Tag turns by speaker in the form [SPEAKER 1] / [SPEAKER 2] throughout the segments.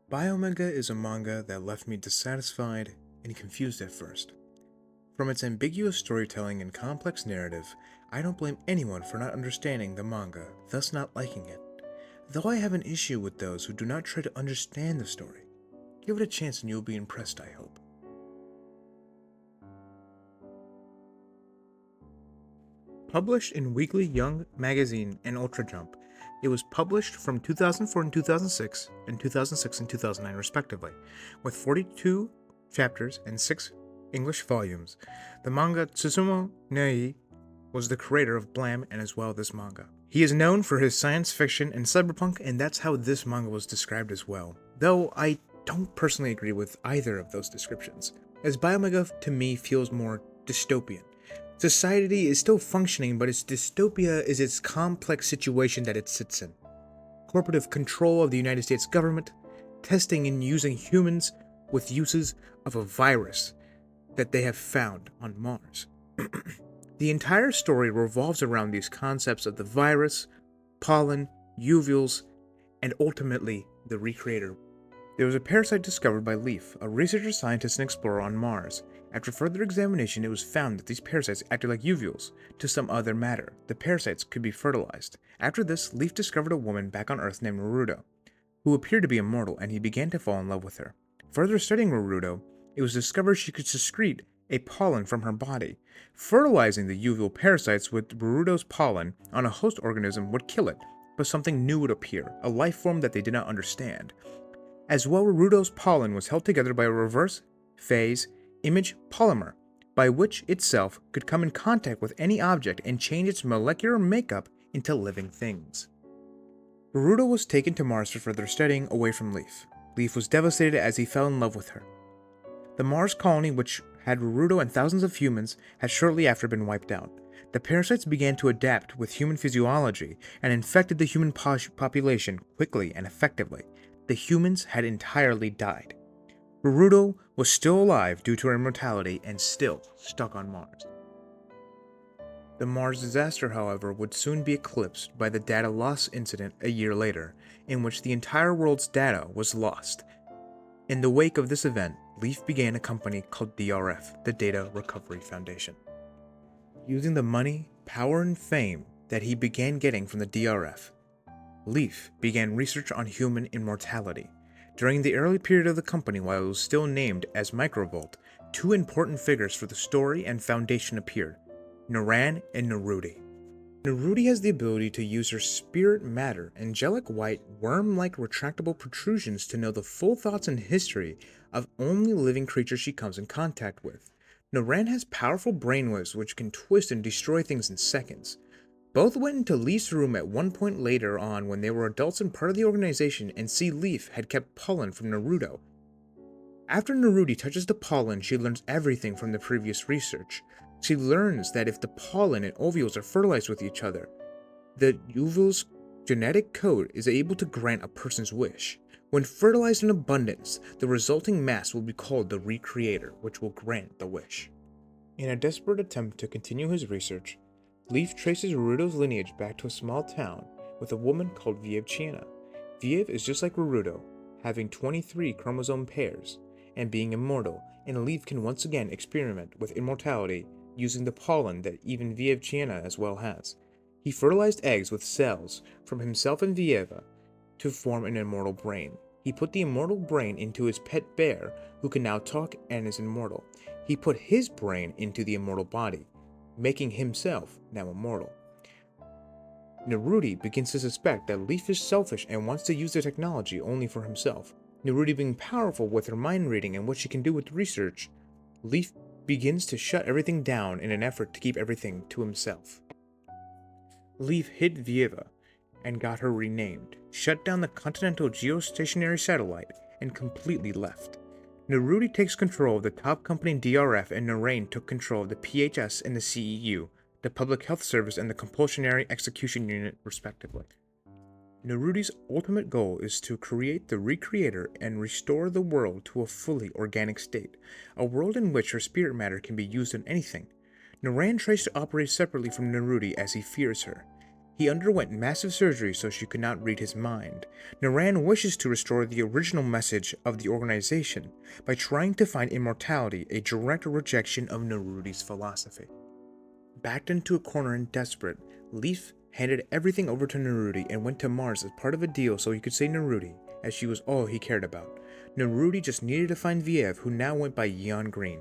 [SPEAKER 1] Biomega is a manga that left me dissatisfied and confused at first. From its ambiguous storytelling and complex narrative, I don't blame anyone for not understanding the manga, thus not liking it. Though I have an issue with those who do not try to understand the story. Give it a chance and you'll be impressed, I hope. Published in Weekly Young Magazine and Ultra Jump, it was published from 2004 and 2006 and 2006 and 2009 respectively, with 42 chapters and 6 English volumes. The manga Tsusumu Nei was the creator of Blam and as well this manga. He is known for his science fiction and cyberpunk, and that's how this manga was described as well, though I don't personally agree with either of those descriptions, as Biomega to me feels more dystopian. Society is still functioning, but its dystopia is its complex situation that it sits in. Corporative control of the United States government, testing and using humans with uses of a virus that they have found on Mars. The entire story revolves around these concepts of the virus, pollen, uvules, and ultimately the recreator. There was a parasite discovered by Leaf, a researcher, scientist, and explorer on Mars. After further examination, it was found that these parasites acted like uvules to some other matter. The parasites could be fertilized. After this, Leaf discovered a woman back on Earth named Naruto, who appeared to be immortal, and he began to fall in love with her. Further studying Naruto, it was discovered she could secrete a pollen from her body. Fertilizing the uvule parasites with Naruto's pollen on a host organism would kill it, but something new would appear, a life form that they did not understand. As well, Naruto's pollen was held together by a reverse phase image polymer, by which itself could come in contact with any object and change its molecular makeup into living things. Naruto was taken to Mars for further studying away from Leaf. Leaf was devastated as he fell in love with her. The Mars colony, which had Naruto and thousands of humans, had shortly after been wiped out. The parasites began to adapt with human physiology and infected the human population quickly and effectively. The humans had entirely died. Naruto was still alive due to her immortality and still stuck on Mars. The Mars disaster, however, would soon be eclipsed by the data loss incident a year later, in which the entire world's data was lost. In the wake of this event, Leaf began a company called DRF, the Data Recovery Foundation. Using the money, power, and fame that he began getting from the DRF, Leaf began research on human immortality. During the early period of the company, while it was still named as Microvolt, two important figures for the story and foundation appeared, Naran and Neruti. Neruti has the ability to use her spirit matter, angelic white, worm-like retractable protrusions to know the full thoughts and history of only living creatures she comes in contact with. Naran has powerful brainwaves which can twist and destroy things in seconds. Both went into Leaf's room at one point later on when they were adults and part of the organization, and see Leaf had kept pollen from Naruto. After Neruti touches the pollen, she learns everything from the previous research. She learns that if the pollen and ovules are fertilized with each other, the uvule's genetic code is able to grant a person's wish. When fertilized in abundance, the resulting mass will be called the Recreator, which will grant the wish. In a desperate attempt to continue his research, Leaf traces Naruto's lineage back to a small town with a woman called Vievciana. Viev is just like Naruto, having 23 chromosome pairs and being immortal, and Leaf can once again experiment with immortality using the pollen that even Vievciana as well has. He fertilized eggs with cells from himself and Vieva to form an immortal brain. He put the immortal brain into his pet bear, who can now talk and is immortal. He put his brain into the immortal body, making himself now immortal. Neruti begins to suspect that Leaf is selfish and wants to use the technology only for himself. Neruti being powerful with her mind reading and what she can do with research, Leaf begins to shut everything down in an effort to keep everything to himself. Leaf hid Vieva and got her renamed, shut down the Continental Geostationary Satellite, and completely left. Neruti takes control of the top company DRF, and Narain took control of the PHS and the CEU, the Public Health Service and the Compulsionary Execution Unit, respectively. Neruti's ultimate goal is to create the Recreator and restore the world to a fully organic state, a world in which her spirit matter can be used in anything. Naran tries to operate separately from Neruti as he fears her. He underwent massive surgery so she could not read his mind. Naran wishes to restore the original message of the organization by trying to find immortality, a direct rejection of Nerudi's philosophy. Backed into a corner and desperate, Leaf handed everything over to Nerudi and went to Mars as part of a deal so he could save Nerudi, as she was all he cared about. Nerudi just needed to find Viev, who now went by Yeon Green.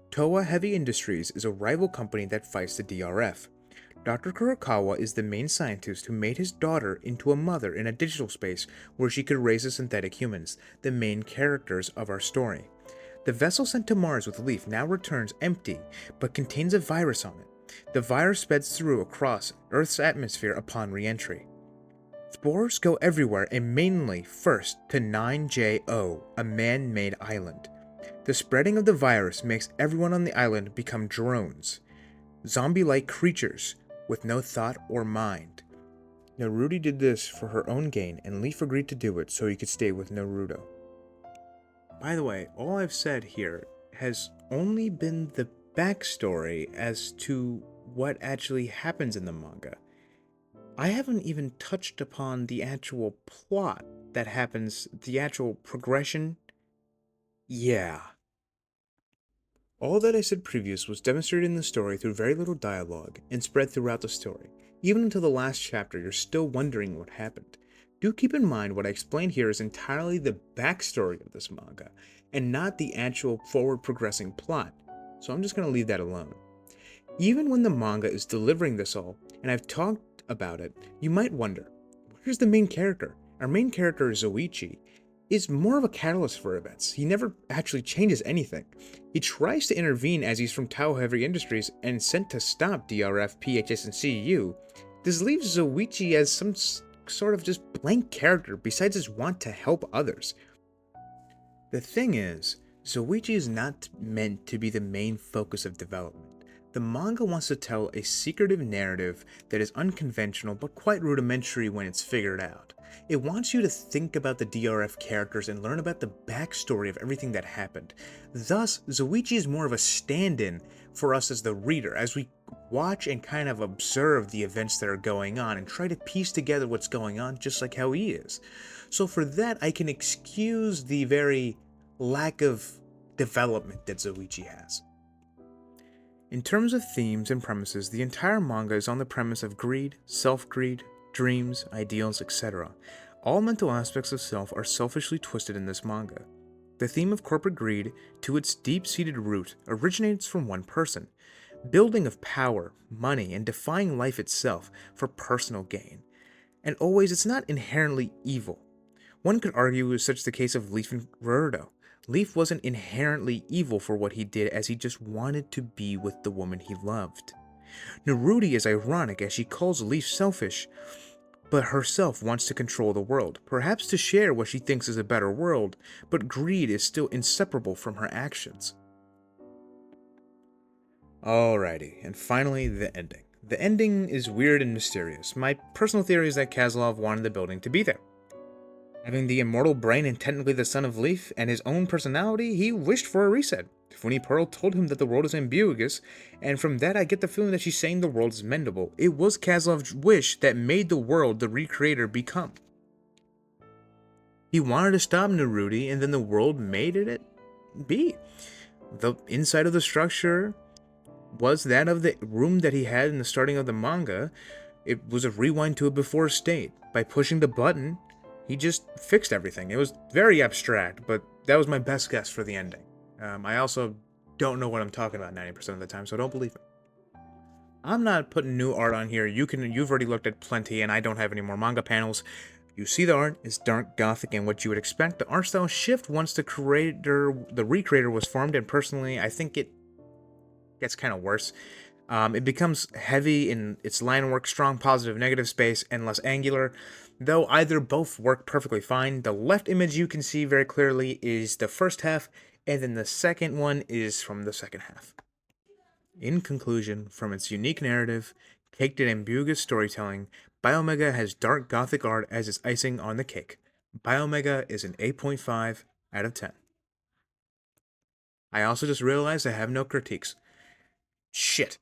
[SPEAKER 1] Toa Heavy Industries is a rival company that fights the DRF. Dr. Kurokawa is the main scientist who made his daughter into a mother in a digital space where she could raise the synthetic humans, the main characters of our story. The vessel sent to Mars with Leaf now returns empty, but contains a virus on it. The virus spreads through across Earth's atmosphere upon re-entry. Spores go everywhere and mainly first to 9JO, a man-made island. The spreading of the virus makes everyone on the island become drones, zombie-like creatures with no thought or mind. Nerudi did this for her own gain, and Leaf agreed to do it so he could stay with Naruto. By the way, all I've said here has only been the backstory as to what actually happens in the manga. I haven't even touched upon the actual plot that happens, the actual progression. Yeah. All that I said previous was demonstrated in the story through very little dialogue and spread throughout the story. Even until the last chapter, you're still wondering what happened. Do keep in mind what I explained here is entirely the backstory of this manga, and not the actual forward progressing plot, so I'm just going to leave that alone. Even when the manga is delivering this all, and I've talked about it, you might wonder, where's the main character? Our main character, Zoichi, is more of a catalyst for events. He never actually changes anything. He tries to intervene as he's from Tao Heavy Industries and sent to stop DRF, PHS, and CEU. This leaves Zoichi as some sort of just blank character besides his want to help others. The thing is, Zoichi is not meant to be the main focus of development. The manga wants to tell a secretive narrative that is unconventional but quite rudimentary when it's figured out. It wants you to think about the DRF characters and learn about the backstory of everything that happened. Thus, Zoichi is more of a stand-in for us as the reader, as we watch and kind of observe the events that are going on and try to piece together what's going on just like how he is. So for that, I can excuse the very lack of development that Zoichi has. In terms of themes and premises, the entire manga is on the premise of greed, self-greed, dreams, ideals, etc. All mental aspects of self are selfishly twisted in this manga. The theme of corporate greed, to its deep-seated root, originates from one person, building of power, money, and defying life itself for personal gain. And always, it's not inherently evil. One could argue it was such the case of Leaf and Naruto. Leaf wasn't inherently evil for what he did, as he just wanted to be with the woman he loved. Nerudi is ironic as she calls Leaf selfish, but herself wants to control the world, perhaps to share what she thinks is a better world, but greed is still inseparable from her actions. Alrighty, and finally the ending. The ending is weird and mysterious. My personal theory is that Kozlov wanted the building to be there. Having the immortal brain and technically the son of Leaf and his own personality, he wished for a reset. Funny Pearl told him that the world is ambiguous, and from that I get the feeling that she's saying the world is mendable. It was Kozlov's wish that made the world the recreator become. He wanted to stop Nerudi, and then the world made it be. The inside of the structure was that of the room that he had in the starting of the manga. It was a rewind to a before state. By pushing the button, he just fixed everything. It was very abstract, but that was my best guess for the ending. I also don't know what I'm talking about 90% of the time, so don't believe me. I'm not putting new art on here. You've already looked at plenty, and I don't have any more manga panels. You see the art is dark gothic and what you would expect. The art style shift once the recreator was formed, and personally, I think it gets kind of worse. It becomes heavy in its line work, strong positive negative space, and less angular. Though either both work perfectly fine. The left image you can see very clearly is the first half, and then the second one is from the second half. In conclusion, from its unique narrative, caked in ambiguous storytelling, Biomega has dark gothic art as its icing on the cake. Biomega is an 8.5 out of 10. I also just realized I have no critiques. Shit.